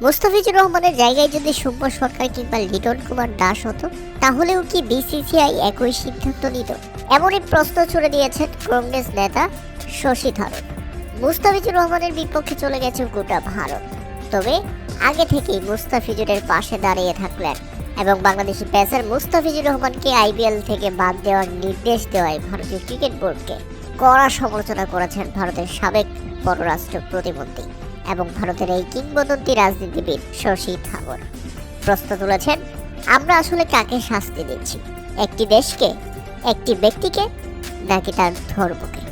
মুস্তাফিজুর রহমানের জায়গায় যদি সৌম্য সরকার কিংবা লিটন কুমার দাস হতো, তাহলেও কি বিসিসিআই একই সিদ্ধান্ত নিত? এমনই প্রশ্ন ছুড়ে দিয়েছেন কংগ্রেস নেতা শশী থারুর। মুস্তাফিজুর রহমানের বিপক্ষে চলে গেছে গোটা ভারত, তবে আগে থেকেই মুস্তাফিজুরের পাশে দাঁড়িয়ে থাকলেন এবং বাংলাদেশি পেসার মুস্তাফিজুর রহমানকে আইপিএল থেকে বাদ দেওয়ার নির্দেশ দেওয়ায় ভারতীয় ক্রিকেট বোর্ডকে কড়া সমালোচনা করেছেন ভারতের সাবেক পররাষ্ট্র প্রতিমন্ত্রী এবং ভারতের এই কিংবদন্তি রাজনীতিবিদ শশী থারুর। প্রশ্ন তুলেছেন, আমরা আসলে কাকে শাস্তি দিচ্ছি? একটি দেশকে, একটি ব্যক্তিকে, নাকি তার ধর্মকে?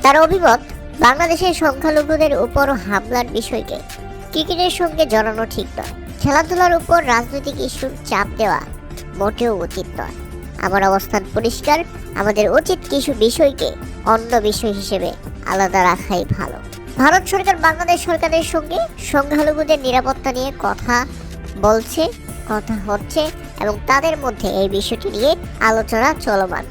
তার অভিমত, বাংলাদেশের সংখ্যালঘুদের উপর হামলার বিষয়কে ক্রিকেটের সঙ্গে জড়ানো ঠিক নয়। খেলাধুলার উপর রাজনৈতিক ইস্যুর চাপ দেওয়া মোটেও উচিত নয়। আমার অবস্থান পরিষ্কার, আমাদের উচিত কিছু বিষয়কে অন্য বিষয় হিসেবে আলাদা রাখাই ভালো। ভারত সরকার বাংলাদেশ সরকারের সঙ্গে সংখ্যালঘুদের নিরাপত্তা নিয়ে কথা বলছে, কথা হচ্ছে এবং তাদের মধ্যে এই বিষয়টি নিয়ে আলোচনা চলমান।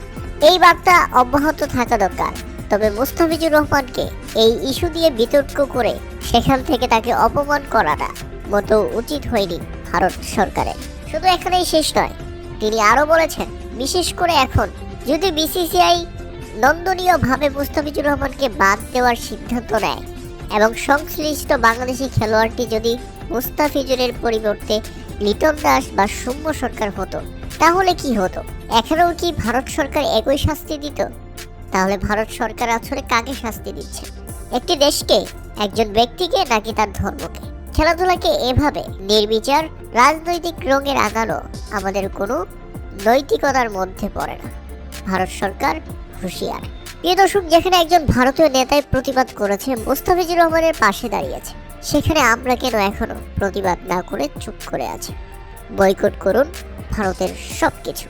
এই বার্তা অব্যাহত থাকা দরকার। তবে মুস্তাফিজুর রহমানকে এই ইস্যু দিয়ে বিতর্ক করে সেখান থেকে তাকে অপমান করাটা মোটেও উচিত হয়নি ভারত সরকারের। শুধু এখানেই শেষ নয়, তিনি আরও বলেছেন, বিশেষ করে এখন যদি বিসিসিআই নন্দনীয়ভাবে মুস্তাফিজুর রহমানকে বাদ দেওয়ার সিদ্ধান্ত নেয় এবং সংশ্লিষ্ট বাংলাদেশি খেলোয়াড়টি যদি মুস্তাফিজুরের পরিবর্তে লিটন দাস বা সৌম্য সরকার হতো, তাহলে কি হতো? এখানেও কি ভারত সরকার একই শাস্তি দিত? তাহলে ভারত সরকার আসলে কাকে শাস্তি দিচ্ছে? একটি দেশকে, একজন ব্যক্তিকে, নাকি তার ধর্মকে? খেলাধুলাকে এভাবে নির্বিচার রাজনৈতিক রঙে রাঙানো আমাদের কোনো নৈতিকতার মধ্যে পড়ে না। ভারত সরকার হুঁশিয়ার। প্রিয় দর্শক, যেখানে একজন ভারতীয় নেতাই প্রতিবাদ করেছে, মুস্তাফিজুর রহমানের পাশে দাঁড়িয়েছে, সেখানে আমরা কেন এখনো প্রতিবাদ না করে চুপ করে আছি? বয়কট করুন ভারতের সবকিছু।